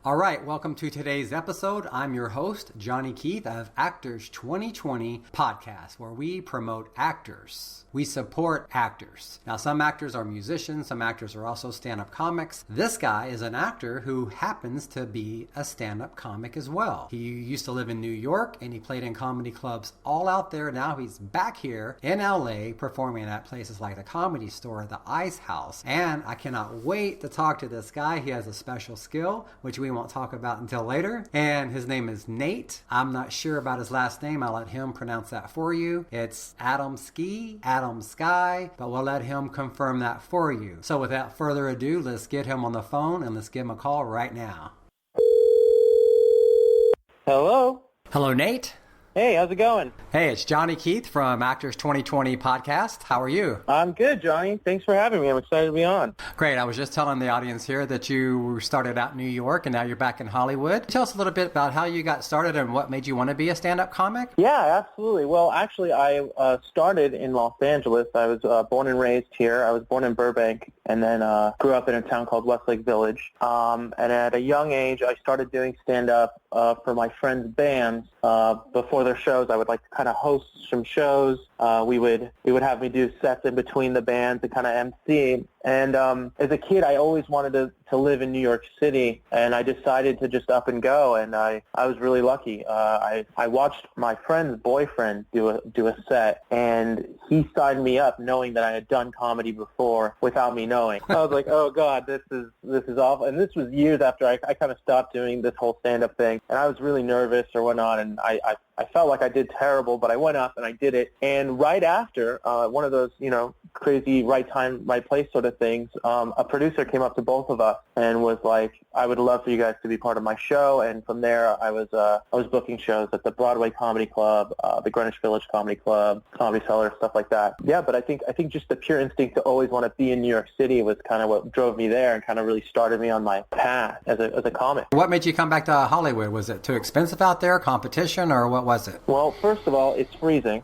All right, welcome to today's episode. I'm your host, Johnny Keatth of Actors 2020 podcast, where we promote actors. We support actors. Now, some actors are musicians. Some actors are also stand-up comics. This guy is an actor who happens to be a stand-up comic as well. He used to live in New York, and he played in comedy clubs all out there. Now he's back here in LA performing at places like the Comedy Store, the Ice House. And I cannot wait to talk to this guy. He has a special skill, which we won't talk about until later. And his name is Nate. I'm not sure about his last name. I'll let him pronounce that for you. It's Adamsky, but we'll let him confirm that for you. So without further ado, let's get him on the phone and let's give him a call right now. Hello. Hello, Nate. Hey, how's it going? Hey, it's Johnny Keatth from Actors 2020 podcast. How are you? I'm good, Johnny. Thanks for having me. I'm excited to be on. Great. I was just telling the audience here that you started out in New York and now you're back in Hollywood. Tell us a little bit about how you got started and what made you want to be a stand-up comic. Yeah, absolutely. Well, actually, I started in Los Angeles. I was born and raised here. I was born in Burbank and then grew up in a town called Westlake Village. And at a young age, I started doing stand-up for my friends' bands. Before their shows, I would like to kind of host some shows. We would have me do sets in between the bands and kind of MC. And as a kid, I always wanted to live in New York City, and I decided to just up and go. And I was really lucky. I watched my friend's boyfriend do a set, and he signed me up, knowing that I had done comedy before without me knowing. I was like, oh God, this is awful. And this was years after I kind of stopped doing this whole stand-up thing, and I was really nervous or whatnot, and I felt like I did terrible, but I went up and I did it. And right after, one of those, crazy right time, right place sort of things, a producer came up to both of us and was like, I would love for you guys to be part of my show. And from there, I was booking shows at the Broadway Comedy Club, the Greenwich Village Comedy Club, Comedy Cellar, stuff like that. Yeah, but I think just the pure instinct to always want to be in New York City was kind of what drove me there and kind of really started me on my path as a comic. What made you come back to Hollywood? Was it too expensive out there, competition, or what was it? Well, first of all, it's freezing.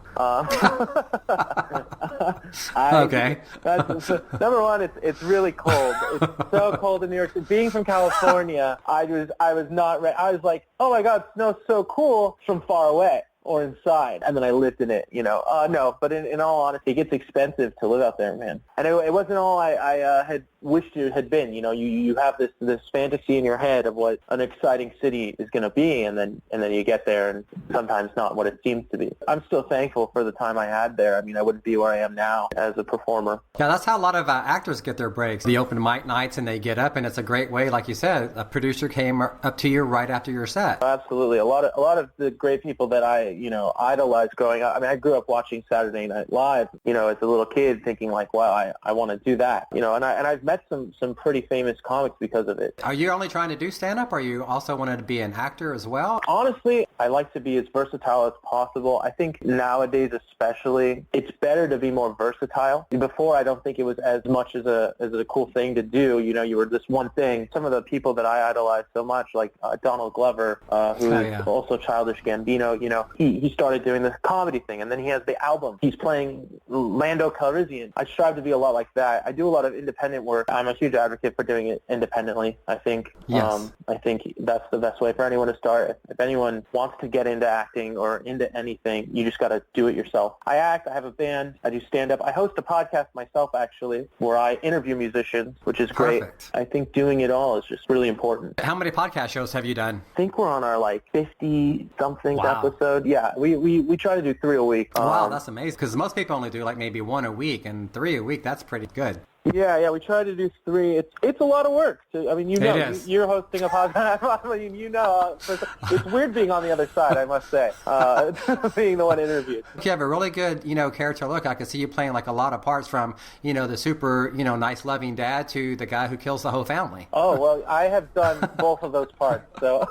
Okay. Number one, it's really cold. It's so cold in New York City. Being from California, I was not ready. I was like, oh my God, snow's so cool from far away or inside, and then I lived in it, No, but in all honesty, it gets expensive to live out there, man. And it wasn't all I had wished it had been. You have this fantasy in your head of what an exciting city is going to be, and then you get there, and sometimes not what it seems to be. I'm still thankful for the time I had there. I mean, I wouldn't be where I am now as a performer. Yeah, that's how a lot of actors get their breaks. The open mic nights, and they get up, and it's a great way, like you said, a producer came up to you right after your set. Absolutely. A lot of the great people that I idolized growing up. I mean, I grew up watching Saturday Night Live, as a little kid, thinking like, wow, I want to do that, and I've met some pretty famous comics because of it. Are you only trying to do stand-up, or you also wanted to be an actor as well? Honestly, I like to be as versatile as possible. I think nowadays especially, it's better to be more versatile. Before, I don't think it was as much as a cool thing to do. You were this one thing. Some of the people that I idolized so much, like Donald Glover, who is also Childish Gambino, he started doing this comedy thing, and then he has the album. He's playing Lando Calrissian. I strive to be a lot like that. I do a lot of independent work. I'm a huge advocate for doing it independently. I think that's the best way for anyone to start. If anyone wants to get into acting or into anything, you just got to do it yourself. I act. I have a band. I do stand-up. I host a podcast myself, actually, where I interview musicians, which is great. Perfect. I think doing it all is just really important. How many podcast shows have you done? I think we're on our 50-something episode. Yeah, we try to do 3 a week. Wow, that's amazing. Because most people only do maybe 1 a week, and 3 a week, that's pretty good. Yeah, we try to do 3. It's a lot of work. You're hosting a podcast. It's weird being on the other side, I must say, being the one interviewed. You have a really good, character look. I can see you playing a lot of parts from, the super, nice, loving dad to the guy who kills the whole family. Oh, well, I have done both of those parts, so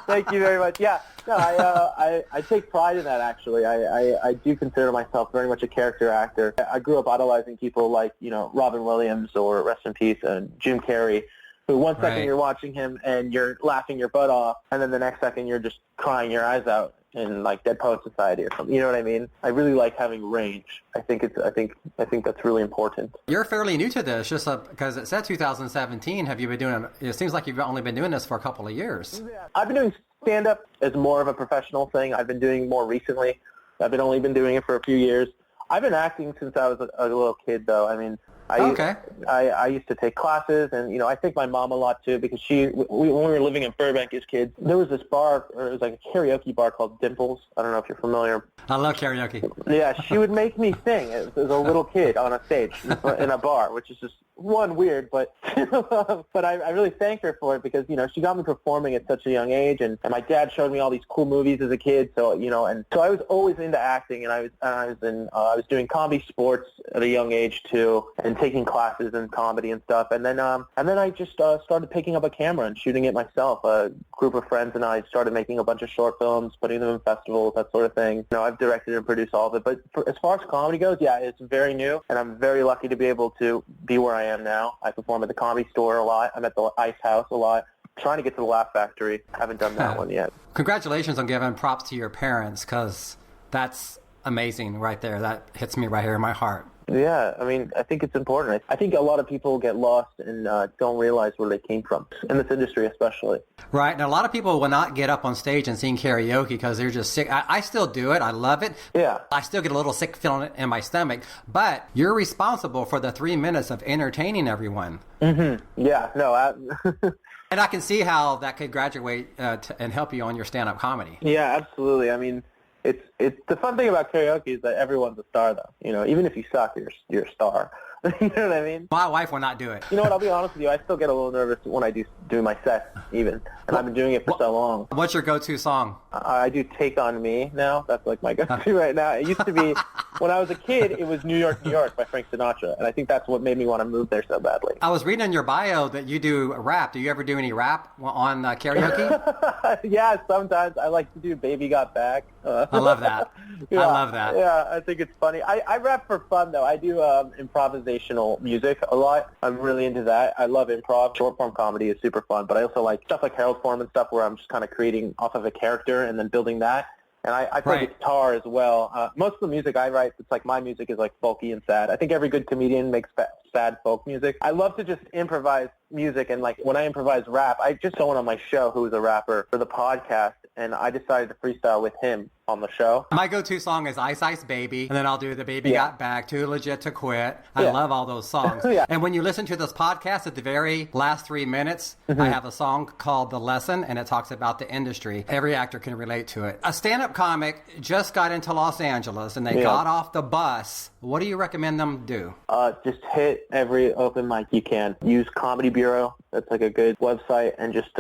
thank you very much. Yeah, no, I take pride in that, actually. I do consider myself very much a character actor. I grew up idolizing people like, Robin Williams, or rest in peace, and Jim Carrey, who one second you're watching him and you're laughing your butt off, and then the next second you're just crying your eyes out. in like Dead Poet Society or something. You know what I mean? I really like having range. I think that's really important. You're fairly new to this, just because it said 2017. Have you been doing it? Seems like you've only been doing this for a couple of years. Yeah. I've been doing stand-up as more of a professional thing. I've been doing more recently. I've only been doing it for a few years. I've been acting since I was a little kid, though. I mean, I used to take classes, and, you know, I thank my mom a lot, too, because when we were living in Burbank as kids, there was this bar, or it was like a karaoke bar called Dimples. I don't know if you're familiar. I love karaoke. Yeah, she would make me sing as a little kid on a stage in a bar, which is just, one, weird, but but I really thank her for it because, you know, she got me performing at such a young age, and my dad showed me all these cool movies as a kid, so, you know, and so I was always into acting, and I was doing comedy sports at a young age, too, and taking classes in comedy and stuff, and then I just started picking up a camera and shooting it myself. A group of friends and I started making a bunch of short films, putting them in festivals, that sort of thing. You know, I've directed and produced all of it, but as far as comedy goes, yeah, it's very new, and I'm very lucky to be able to be where I am now. I perform at the Comedy Store a lot. I'm at the Ice House a lot. Trying to get to the Laugh Factory. I haven't done that one yet. Congratulations on giving props to your parents, because that's amazing right there. That hits me right here in my heart. Yeah, I mean, I think it's important. I think a lot of people get lost and don't realize where they came from, in this industry especially. Right, and a lot of people will not get up on stage and sing karaoke because they're just sick. I still do it. I love it. Yeah. I still get a little sick feeling in my stomach, but you're responsible for the 3 minutes of entertaining everyone. Mm-hmm. Yeah, no. And I can see how that could graduate and help you on your stand-up comedy. Yeah, absolutely. I mean, it's the fun thing about karaoke is that everyone's a star, though. You know, even if you suck, you're a star. You know what I mean? My wife will not do it. You know what? I'll be honest with you. I still get a little nervous when I do my set, even, and I've been doing it for so long. What's your go-to song? I do "Take on Me" now. That's like my go-to right now. It used to be when I was a kid. It was "New York, New York" by Frank Sinatra, and I think that's what made me want to move there so badly. I was reading in your bio that you do rap. Do you ever do any rap on karaoke? Yeah, sometimes. I like to do "Baby Got Back." I love that. Yeah, I love that. Yeah, I think it's funny. I rap for fun, though. I do improvisational music a lot. I'm really into that. I love improv. Short-form comedy is super fun, but I also like stuff like Harold Forman stuff where I'm just kind of creating off of a character and then building that. And I play guitar as well. Most of the music I write, it's like my music is like folky and sad. I think every good comedian makes sad folk music. I love to just improvise music, and like when I improvise rap, I just someone on my show who is a rapper for the podcast, and I decided to freestyle with him on the show. My go-to song is Ice Ice Baby, and then I'll do The Baby Got Back, Too Legit to Quit. I love all those songs. And when you listen to this podcast, at the very last 3 minutes, I have a song called The Lesson, and it talks about the industry. Every actor can relate to it. A stand-up comic just got into Los Angeles, and they got off the bus. What do you recommend them do? Just hit every open mic you can. Use Comedy Bureau. That's like a good website, and just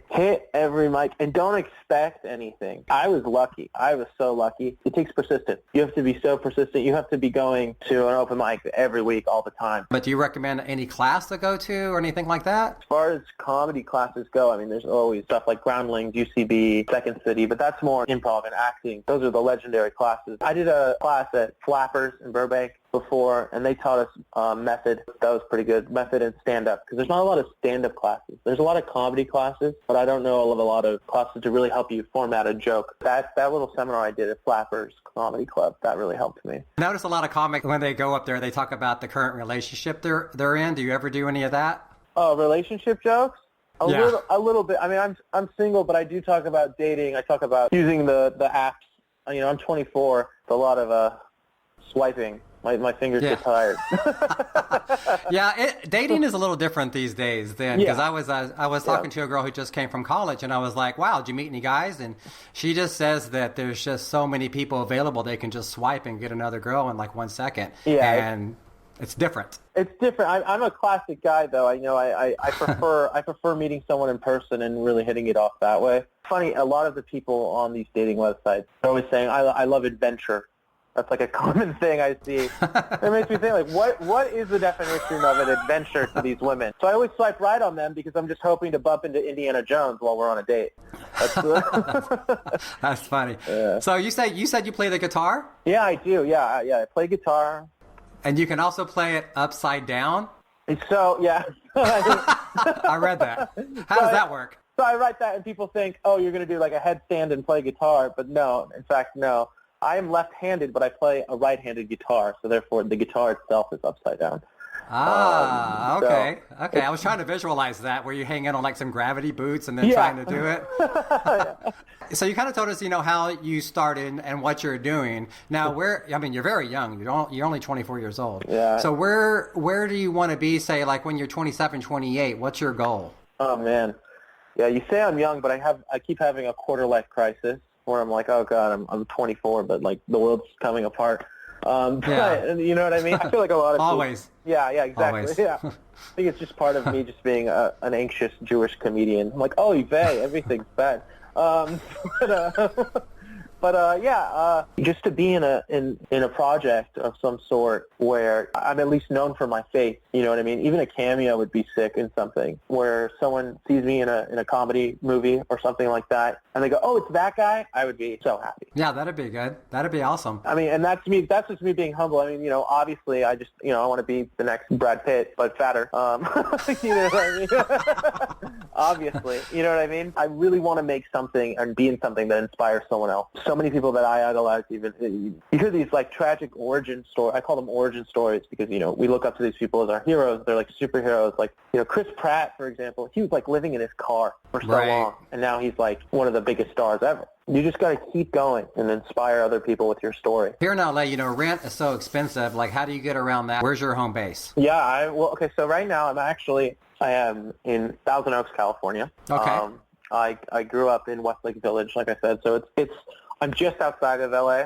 hit every mic, and don't expect anything. I was lucky. I was so lucky. It takes persistence. You have to be so persistent. You have to be going to an open mic every week, all the time. But do you recommend any class to go to or anything like that? As far as comedy classes go, I mean, there's always stuff like Groundlings, UCB, Second City, but that's more improv and acting. Those are the legendary classes. I did a class at Flappers in Burbank before, and they taught us method. That was pretty good. Method and stand-up, because there's not a lot of stand-up classes. There's a lot of comedy classes, but I don't know of a lot of classes to really help you format a joke. That little seminar I did at Flappers Comedy Club, that really helped me. I notice a lot of comics, when they go up there, they talk about the current relationship they're in. Do you ever do any of that? Oh, relationship jokes? A little bit. I mean, I'm single, but I do talk about dating. I talk about using the apps. You know, I'm 24. It's a lot of swiping. My fingers get tired. Dating is a little different these days then, because I was talking to a girl who just came from college, and I was like, wow, did you meet any guys? And she just says that there's just so many people available, they can just swipe and get another girl in like 1 second. Yeah. And it's different. It's different. I'm a classic guy, though. I prefer meeting someone in person and really hitting it off that way. Funny, a lot of the people on these dating websites are always saying, I love adventure. That's like a common thing I see. It makes me think, like, what is the definition of an adventure to these women? So I always swipe right on them because I'm just hoping to bump into Indiana Jones while we're on a date. That's funny. Yeah. So you said you play the guitar? Yeah, I do. Yeah, I play guitar. And you can also play it upside down? So, yeah. I read that. How does that work? So I write that, and people think, oh, you're going to do like a headstand and play guitar. But no, in fact, no. I am left-handed, but I play a right-handed guitar, so therefore the guitar itself is upside down. Okay. Okay, I was trying to visualize that, where you hang in on like some gravity boots and then trying to do it. Yeah. So you kind of told us, how you started and what you're doing. Now, you're very young. You're only 24 years old. Yeah. So where do you want to be, say, like when you're 27, 28? What's your goal? Oh, man. Yeah, you say I'm young, but I keep having a quarter-life crisis where I'm like, oh, God, I'm 24, but like the world's coming apart. Yeah. You know what I mean? I feel like a lot of Always. people, yeah, exactly. Always. Yeah. I think it's just part of me just being an anxious Jewish comedian. I'm like, oh, everything's bad. Just to be in a project of some sort where I'm at least known for my faith. You know what I mean? Even a cameo would be sick in something where someone sees me in a comedy movie or something like that, and they go, "Oh, it's that guy." I would be so happy. Yeah, that'd be good. That'd be awesome. I mean, and that's me. That's just me being humble. I mean, obviously, I just, I want to be the next Brad Pitt, but fatter. You know what I mean? Obviously, you know what I mean? I really want to make something and be in something that inspires someone else. So many people that I idolize, even you hear these like tragic origin stories. I call them origin stories because we look up to these people as our heroes. They're like superheroes. Like Chris Pratt, for example, he was like living in his car for so long, and now he's like one of the biggest stars ever. You just got to keep going and inspire other people with your story. Here in LA, rent is so expensive. Like, how do you get around that? Where's your home base? Yeah, okay. So right now, I am in Thousand Oaks, California. Okay. I grew up in Westlake Village, like I said. So I'm just outside of LA,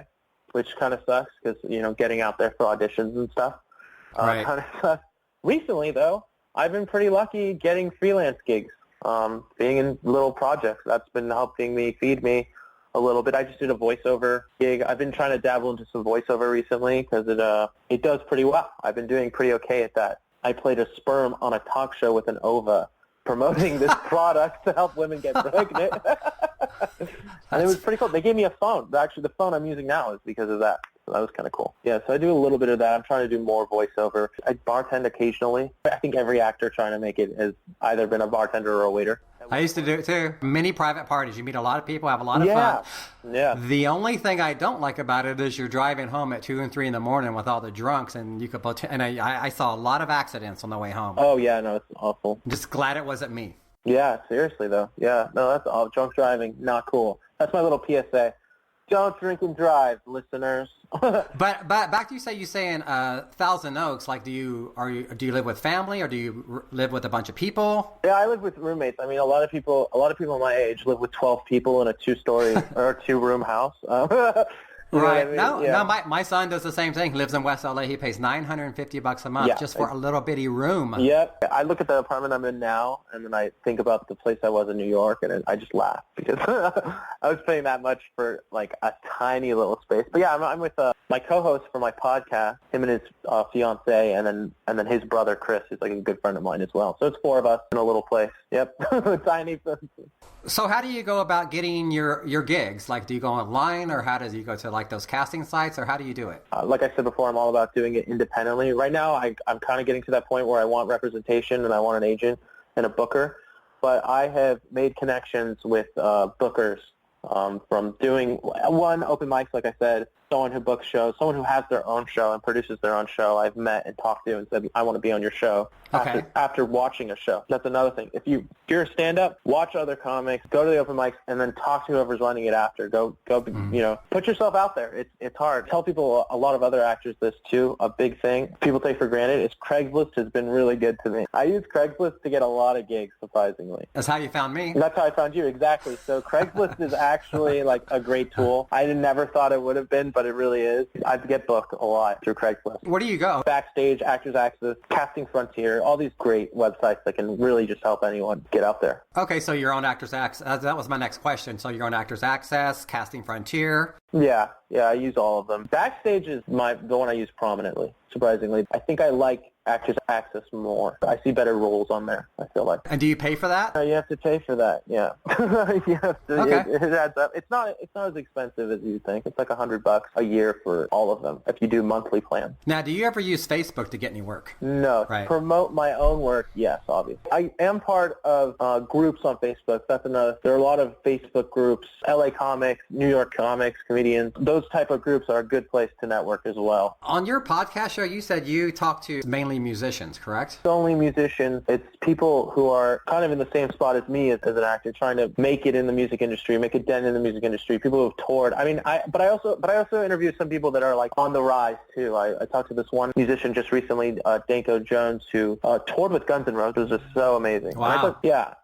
which kind of sucks because getting out there for auditions and stuff. Right. Kind of sucks. Recently, though, I've been pretty lucky getting freelance gigs, being in little projects. That's been helping me feed me a little bit. I just did a voiceover gig. I've been trying to dabble into some voiceover recently because it does pretty well. I've been doing pretty okay at that. I played a sperm on a talk show with an ova promoting this product to help women get pregnant. And it was pretty cool. They gave me a phone. Actually, the phone I'm using now is because of that. So that was kind of cool. Yeah, so I do a little bit of that. I'm trying to do more voiceover. I bartend occasionally. I think every actor trying to make it has either been a bartender or a waiter. I used to do it too. Many private parties. You meet a lot of people, have a lot of fun. Yeah. The only thing I don't like about it is you're driving home at 2 and 3 in the morning with all the drunks, and you could and I saw a lot of accidents on the way home. Oh yeah, no, it's awful. I'm just glad it wasn't me. Yeah, seriously though. Yeah, no, that's all. Drunk driving, not cool. That's my little PSA. Don't drink and drive, listeners. But back to you saying Thousand Oaks. Like, do you live with family or do you live with a bunch of people? Yeah, I live with roommates. I mean, a lot of people my age live with 12 people in a 2-story or 2-room house. Right. I mean? No, my son does the same thing. He lives in West LA. He pays $950 a month just for a little bitty room. Yep. I look at the apartment I'm in now, and then I think about the place I was in New York, and I just laugh because I was paying that much for like a tiny little space. But yeah, I'm with my co-host for my podcast, him and his fiance, and then his brother Chris, who's like a good friend of mine as well. So it's 4 of us in a little place. Yep. Tiny. So how do you go about getting your gigs? Like, do you go online, or how does you go to like those casting sites, or how do you do it? Like I said before, I'm all about doing it independently. Right now, I'm kind of getting to that point where I want representation and I want an agent and a booker. But I have made connections with bookers from doing one open mics, like I said, someone who books shows, someone who has their own show and produces their own show I've met and talked to and said, I want to be on your show after watching a show. That's another thing. If you're a stand-up, watch other comics, go to the open mics, and then talk to whoever's running it after. Go, put yourself out there. It's hard. Tell people, a lot of other actors this too. A big thing people take for granted is Craigslist has been really good to me. I use Craigslist to get a lot of gigs, surprisingly. That's how you found me. That's how I found you, exactly. So Craigslist is actually like a great tool. I never thought it would have been, but it really is. I get booked a lot through Craigslist. Where do you go? Backstage, Actors Access, Casting Frontier, all these great websites that can really just help anyone get out there. Okay, so you're on Actors Access. That was my next question. So you're on Actors Access, Casting Frontier. Yeah, I use all of them. Backstage is the one I use prominently, surprisingly. I think I like actors access more. I see better roles on there, I feel like. And do you pay for that? You have to pay for that, yeah. You have to, Okay. it adds up. It's not as expensive as you think. It's like $100 a year for all of them if you do monthly plans. Now, do you ever use Facebook to get any work? No. Right. To promote my own work, yes, obviously. I am part of groups on Facebook. That's another. There are a lot of Facebook groups, LA Comics, New York Comics, comedians. Those type of groups are a good place to network as well. On your podcast show, you said you talk to mainly musicians, correct? It's only musicians. It's people who are kind of in the same spot as me as an actor, trying to make it in the music industry, make a dent in the music industry. People who have toured. I mean, but I also interview some people that are like on the rise too. I talked to this one musician just recently, Danko Jones, who toured with Guns N' Roses. It was just so amazing. Wow.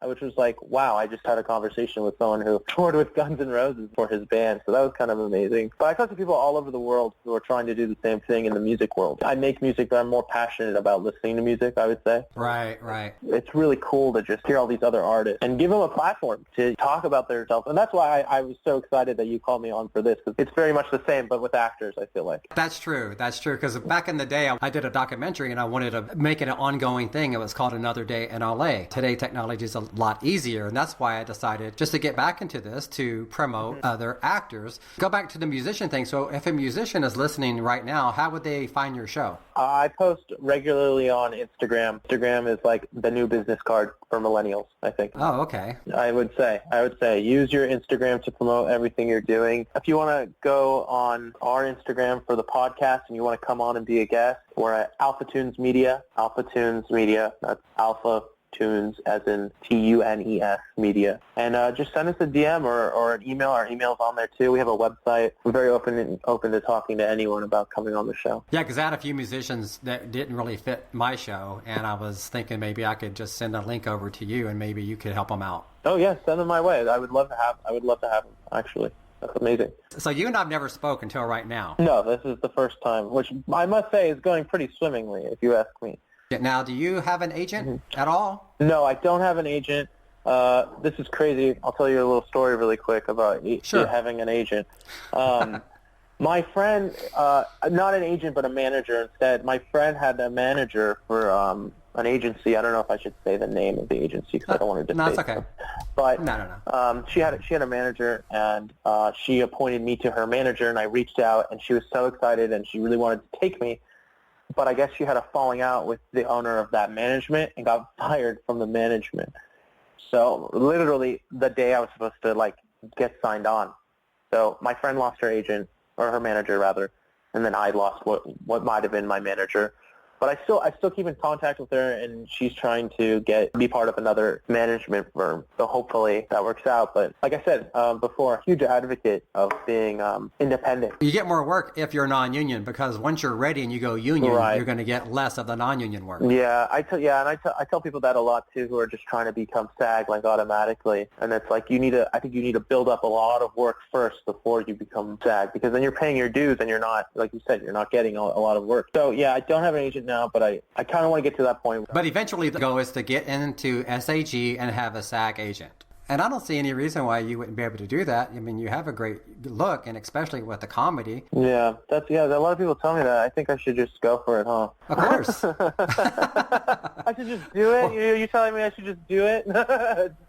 Which was like, wow, I just had a conversation with someone who toured with Guns N' Roses for his band. So that was kind of amazing. But I talk to people all over the world who are trying to do the same thing in the music world. I make music, but I'm more passionate about listening to music, I would say. Right. It's really cool to just hear all these other artists and give them a platform to talk about themselves. And that's why I was so excited that you called me on for this, because it's very much the same, but with actors, I feel like. That's true. Because back in the day, I did a documentary and I wanted to make it an ongoing thing. It was called Another Day in LA. Today, technology is a lot easier. And that's why I decided just to get back into this to promote other actors. Go back to the musician thing. So if a musician is listening right now, how would they find your show? I post regularly on Instagram. Instagram is like the new business card for millennials, I think. Oh, okay. I would say use your Instagram to promote everything you're doing. If you want to go on our Instagram for the podcast and you want to come on and be a guest, we're at Alpha Tunes Media. Alpha Tunes Media. That's Alpha Tunes as in Tunes Media. And just send us a DM or an email. Our email's on there too. We have a website. We're very open to talking to anyone about coming on the show. Yeah, because I had a few musicians that didn't really fit my show, and I was thinking maybe I could just send a link over to you, and maybe you could help them out. Oh yeah, send them my way. I would love to have them, actually. That's amazing. So you and I have never spoken until right now. No, this is the first time, which I must say is going pretty swimmingly, if you ask me. Now, do you have an agent at all? No, I don't have an agent. This is crazy. I'll tell you a little story really quick about having an agent. My friend, not an agent but a manager instead, my friend had a manager for an agency. I don't know if I should say the name of the agency because I don't want to No, it's okay. But No. She had a manager, and she appointed me to her manager, and I reached out, and she was so excited, and she really wanted to take me. But I guess she had a falling out with the owner of that management and got fired from the management. So literally the day I was supposed to get signed on. So my friend lost her agent, or her manager rather, and then I lost what might have been my manager. But I still keep in contact with her, and she's trying to be part of another management firm. So hopefully that works out. But like I said before, huge advocate of being independent. You get more work if you're non-union, because once you're ready and you go union, you're going to get less of the non-union work. Yeah, I tell people that a lot too, who are just trying to become SAG automatically. And it's like I think you need to build up a lot of work first before you become SAG, because then you're paying your dues and you're not, like you said, you're not getting a lot of work. So yeah, I don't have an agent now, but I kind of want to get to that point. But eventually the goal is to get into SAG and have a SAG agent. And I don't see any reason why you wouldn't be able to do that. I mean, you have a great look, and especially with the comedy. Yeah, a lot of people tell me that. I think I should just go for it, huh? Of course. I should just do it? You're telling me I should just do it?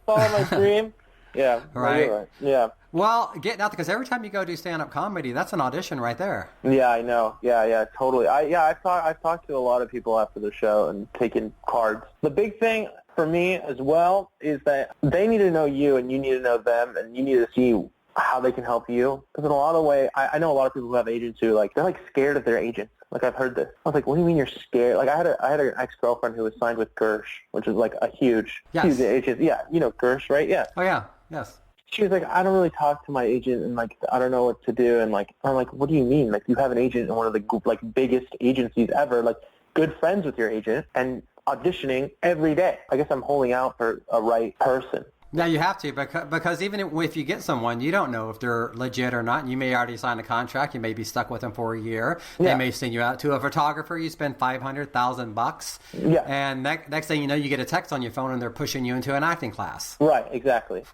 Follow my dream? Yeah. Right. Yeah. Well, getting out, because every time you go do stand-up comedy, that's an audition right there. Yeah, I know. Yeah, totally. I've talked to a lot of people after the show and taken cards. The big thing for me as well is that they need to know you, and you need to know them, and you need to see how they can help you. Because in a lot of ways, I know a lot of people who have agents who they're scared of their agents. I've heard this. I was like, what do you mean you're scared? I had an ex-girlfriend who was signed with Gersh, which is a huge agent. Yeah, you know Gersh, right? Yeah. Oh yeah. Yes. She was like, I don't really talk to my agent, and I don't know what to do. And I'm like, what do you mean? You have an agent in one of the biggest agencies ever, good friends with your agent, and auditioning every day. I guess I'm holding out for a right person. Yeah, you have to, because even if you get someone, you don't know if they're legit or not. You may already sign a contract. You may be stuck with them for a year. Yeah. They may send you out to a photographer. You spend $500,000. Yeah. And next thing you know, you get a text on your phone, and they're pushing you into an acting class. Right. Exactly.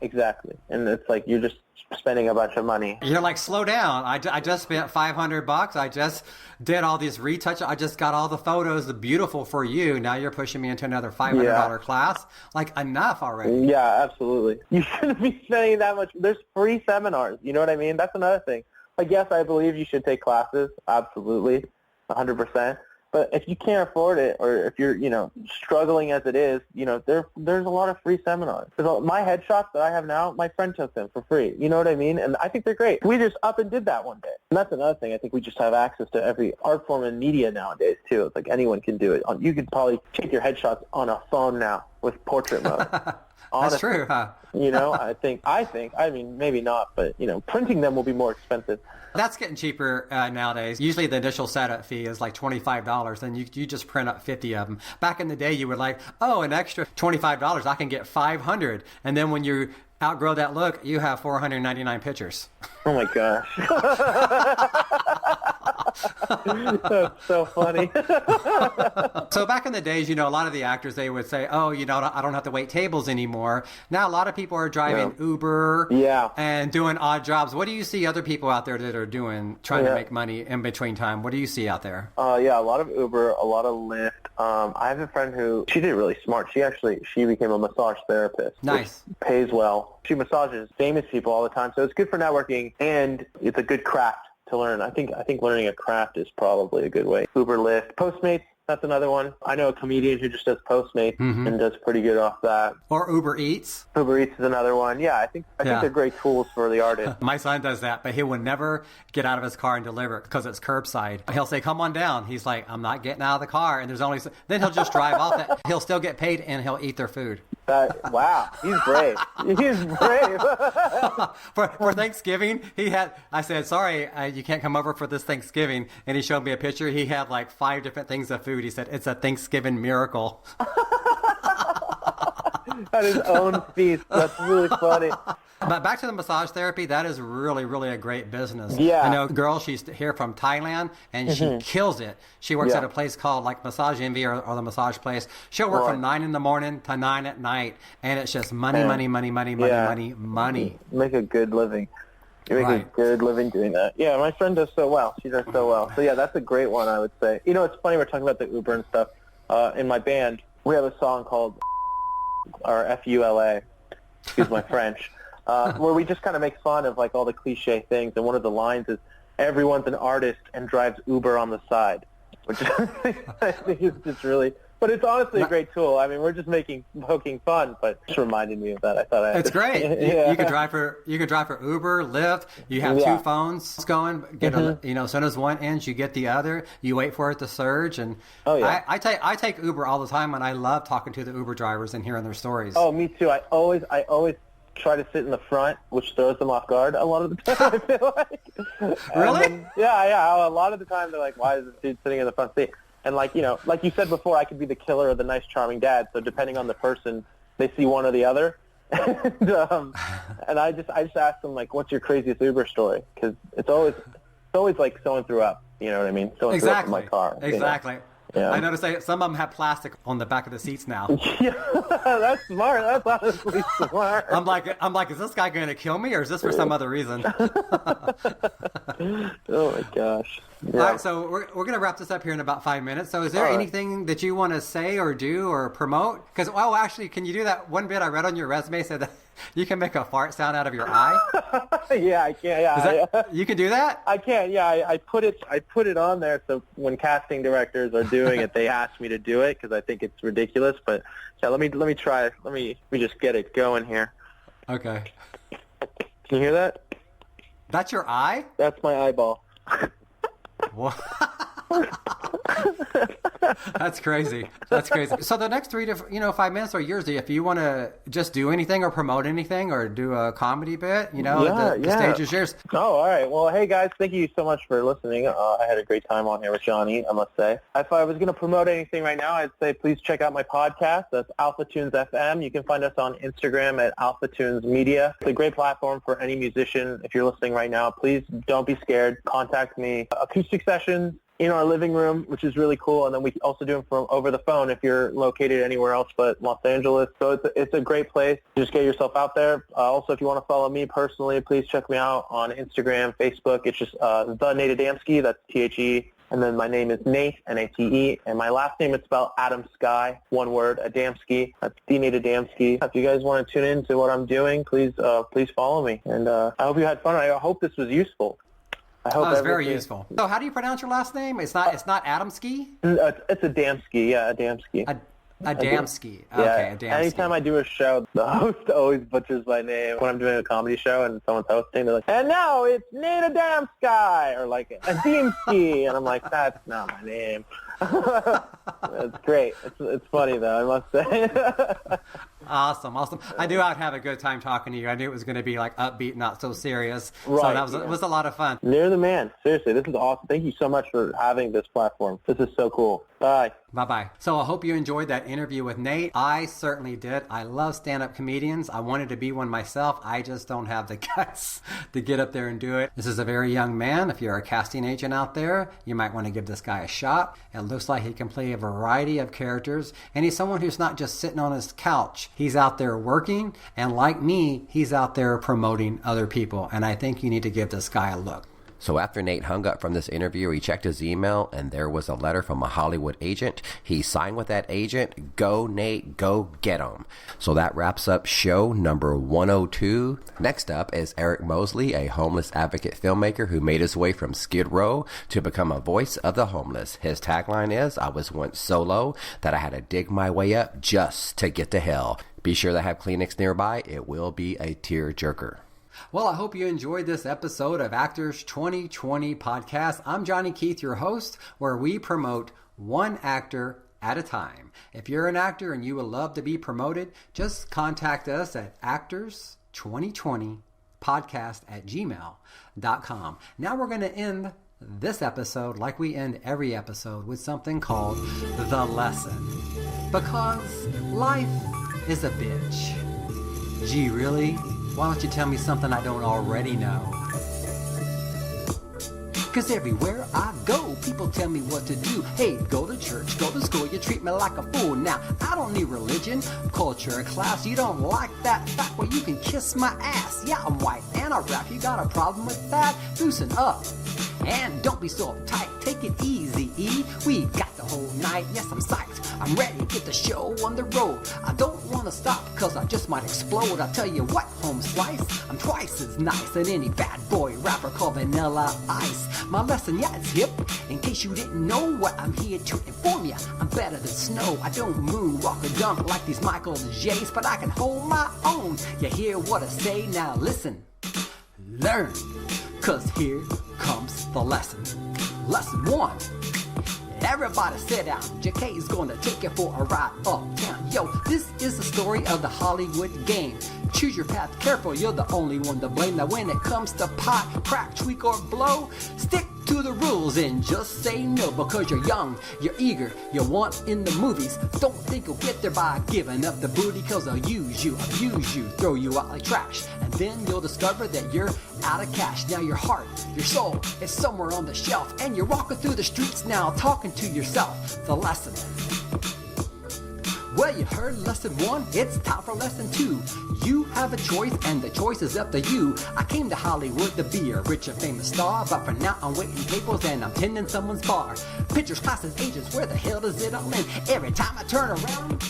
And it's you're just spending a bunch of money. You're like, slow down. I just spent $500. I just did all these retouch. I just got all the photos beautiful for you. Now you're pushing me into another $500 class. Like, enough already. Yeah, absolutely. You shouldn't be spending that much. There's free seminars. You know what I mean? That's another thing. Like, yes, I believe you should take classes. Absolutely. 100%. But if you can't afford it, or if you're, struggling as it is, there's a lot of free seminars. My headshots that I have now, my friend took them for free. You know what I mean? And I think they're great. We just up and did that one day. And that's another thing. I think we just have access to every art form and media nowadays, too. It's like anyone can do it. You could probably take your headshots on a phone now with portrait mode. Honestly, that's true, huh? I mean, maybe not, but, printing them will be more expensive. That's getting cheaper nowadays. Usually the initial setup fee is like $25, and you just print up 50 of them. Back in the day, you would like, an extra $25, I can get 500. And then when you outgrow that look, you have 499 pictures. Oh, my gosh. That's so funny. So back in the days, a lot of the actors, they would say, I don't have to wait tables anymore. Now a lot of people are driving Uber and doing odd jobs. What do you see other people out there that are doing, trying to make money in between time? What do you see out there? A lot of Uber, a lot of Lyft. I have a friend who, she did really smart. She became a massage therapist. Nice. Which pays well. She massages famous people all the time. So it's good for networking, and it's a good craft to learn. I think learning a craft is probably a good way. Uber, Lyft, Postmates, that's another one. I know a comedian who just does Postmates and does pretty good off that. Or Uber Eats. Uber Eats is another one. Yeah, I think they're great tools for the artist. My son does that, but he will never get out of his car and deliver it because it's curbside. He'll say, come on down. He's like, I'm not getting out of the car. And then he'll just drive off. He'll still get paid, and he'll eat their food. Wow, he's brave. He's brave. For Thanksgiving, I said, sorry, you can't come over for this Thanksgiving. And he showed me a picture. He had like 5 different things of food. He said, it's a Thanksgiving miracle. At his own feast. That's really funny. But back to the massage therapy, that is really, really a great business. Yeah. I know a girl, she's here from Thailand, and she kills it. She works at a place called like Massage Envy or the massage place. She'll work from 9 in the morning to 9 at night, and it's just money. Make a good living. You make a good living doing that. Yeah, my friend does so well. She does so well. So, yeah, that's a great one, I would say. It's funny, we're talking about the Uber and stuff. In my band, we have a song called, or F-U-L-A, excuse my French, where we just kind of make fun of, like, all the cliche things. And one of the lines is, everyone's an artist and drives Uber on the side, which I think is just really... But it's honestly a great tool. I mean, we're just poking fun, but it just reminded me of that. I thought it's great. You could drive for Uber, Lyft. You have 2 phones going. As soon as one ends, you get the other. You wait for it to surge, and I take Uber all the time, and I love talking to the Uber drivers and hearing their stories. Oh, me too. I always try to sit in the front, which throws them off guard a lot of the time. I feel like. Really? Then, yeah. A lot of the time, they're like, "Why is this dude sitting in the front seat?" And like you said before, I could be the killer or the nice, charming dad. So depending on the person, they see one or the other. And I just ask them, like, what's your craziest Uber story? Because it's always like someone threw up. You know what I mean? Someone threw up in my car. Exactly. Yeah. I noticed some of them have plastic on the back of the seats now. Yeah, that's smart. That's honestly smart. I'm like, is this guy going to kill me, or is this for some other reason? Oh my gosh. Yeah. All right, so we're going to wrap this up here in about 5 minutes. So is there anything that you want to say or do or promote? Because, actually, can you do that one bit I read on your resume said that you can make a fart sound out of your eye? Yeah, I can. Yeah, you can do that? I can. Yeah, I put it on there so when casting directors are doing it, they ask me to do it because I think it's ridiculous. But yeah, let me try it. Let me just get it going here. Okay. Can you hear that? That's your eye? That's my eyeball. What? That's crazy. So the next 3 to 5 minutes are yours. If you want to just do anything or promote anything or do a comedy bit, the stage is yours. Oh, all right. Well, hey guys, thank you so much for listening. I had a great time on here with Johnny, I must say. If I was going to promote anything right now, I'd say please check out my podcast. That's Alpha Tunes FM. You can find us on Instagram at Alpha Tunes Media. It's a great platform for any musician. If you're listening right now, please don't be scared. Contact me. Acoustic sessions, in our living room, which is really cool. And then we also do them from over the phone if you're located anywhere else but Los Angeles. So it's a great place. Just get yourself out there. Also, if you want to follow me personally, please check me out on Instagram, Facebook. It's just the Nate Adamsky. That's T-H-E. And then my name is Nate, N-A-T-E, and my last name is spelled Adamsky, one word, Adamsky. That's the Nate Adamsky. If you guys want to tune in to what I'm doing, please follow me. And I hope you had fun. I hope this was useful. I hope it was very useful. So how do you pronounce your last name? It's not Adamsky? It's Adamsky, yeah, Adamsky. Adamsky. Yeah. Okay, Adamsky. Anytime I do a show, the host always butchers my name. When I'm doing a comedy show and someone's hosting, they're like, and now it's Nate Adamsky, or like Adamsky, and I'm like, that's not my name. It's great. It's funny though, I must say. Awesome. I knew I'd have a good time talking to you. I knew it was going to be like upbeat, not so serious. Right, So it was a lot of fun. You're the man. Seriously, this is awesome. Thank you so much for having this platform. This is so cool. Bye. Bye-bye. So I hope you enjoyed that interview with Nate. I certainly did. I love stand-up comedians. I wanted to be one myself. I just don't have the guts to get up there and do it. This is a very young man. If you're a casting agent out there, you might want to give this guy a shot. It looks like he can play a variety of characters, and he's someone who's not just sitting on his couch. He's out there working, and like me, he's out there promoting other people, and I think you need to give this guy a look. So after Nate hung up from this interview, he checked his email, and there was a letter from a Hollywood agent. He signed with that agent. Go, Nate, go get him. So that wraps up show number 102. Next up is Eric Mosley, a homeless advocate filmmaker who made his way from Skid Row to become a voice of the homeless. His tagline is, I was once so low that I had to dig my way up just to get to hell. Be sure to have Kleenex nearby. It will be a tear-jerker. Well, I hope you enjoyed this episode of Actors 2020 Podcast. I'm Johnny Keatth, your host, where we promote one actor at a time. If you're an actor and you would love to be promoted, just contact us at actors2020podcast@gmail.com. Now we're going to end this episode like we end every episode with something called The Lesson. Because life is a bitch. Gee, really? Why don't you tell me something I don't already know? Cause everywhere I go, people tell me what to do. Hey, go to church, go to school, you treat me like a fool. Now, I don't need religion, culture, or class. You don't like that fact? Well, you can kiss my ass. Yeah, I'm white and I rap. You got a problem with that? Loosen up. And don't be so uptight, take it easy, E. We got the whole night, yes, I'm psyched. I'm ready to get the show on the road. I don't want to stop, cause I just might explode. I tell you what, home slice, I'm twice as nice than any bad boy rapper called Vanilla Ice. My lesson, yeah, it's hip. In case you didn't know what I'm here to inform ya, I'm better than snow. I don't moon, walk or jump like these Michael J's, but I can hold my own. You hear what I say? Now listen, learn, cause here comes the lesson. Lesson 1. Everybody sit down. JK is gonna take you for a ride uptown. Yo, this is the story of the Hollywood game. Choose your path careful, you're the only one to blame. Now when it comes to pot, crack, tweak, or blow, stick to the rules and just say no. Because you're young, you're eager, you want in the movies. Don't think you'll get there by giving up the booty. Cause they'll use you, abuse you, throw you out like trash. And then you'll discover that you're out of cash. Now your heart, your soul, is somewhere on the shelf. And you're walking through the streets now talking to yourself. The lesson. Well, you heard lesson 1, it's time for lesson 2. You have a choice and the choice is up to you. I came to Hollywood to be a rich and famous star, but for now I'm waiting tables and I'm tending someone's bar. Pictures, classes, agents, where the hell does it all end? Every time I turn around,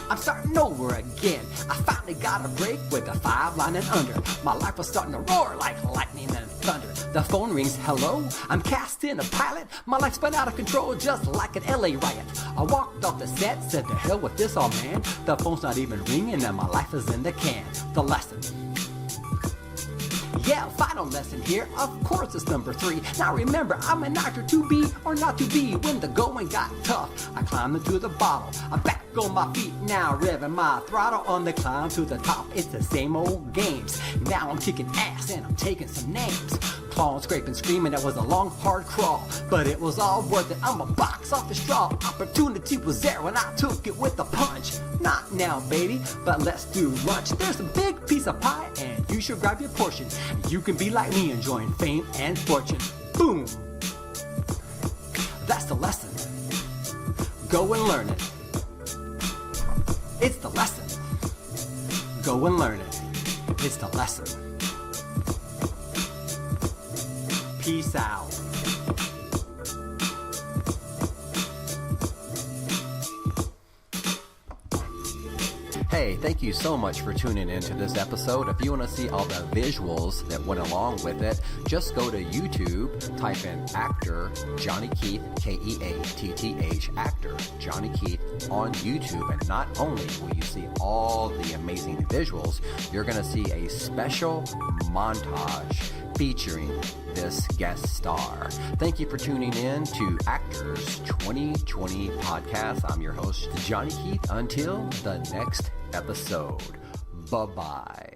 I'm starting over again. I finally got a break with a 5 line and under. My life was starting to roar like lightning and thunder. The phone rings, hello? I'm cast in a pilot. My life spun out of control just like an LA riot. I walked off the set, said to hell with this old man. The phone's not even ringing and my life is in the can. The lesson. Yeah, final lesson here, of course it's number 3. Now remember, I'm an actor to be or not to be. When the going got tough, I climbed into the bottle. I'm back on my feet now, revving my throttle on the climb to the top. It's the same old games. Now I'm kicking ass and I'm taking some names. Clawing, scraping, screaming, that was a long, hard crawl. But it was all worth it, I'm a box off the straw. Opportunity was there when I took it with a punch. Not now, baby, but let's do lunch. There's a big piece of pie and you should grab your portion. You can be like me enjoying fame and fortune. Boom! the lesson. Go and learn it. It's the lesson. Go and learn it. It's the lesson. Peace out. Hey, thank you so much for tuning in to this episode. If you want to see all the visuals that went along with it, just go to YouTube, type in actor Johnny Keatth, Keatth, actor Johnny Keatth on YouTube. And not only will you see all the amazing visuals, you're going to see a special montage featuring this guest star. Thank you for tuning in to Actors 2020 Podcast. I'm your host, Johnny Keatth. Until the next episode. Bye-bye.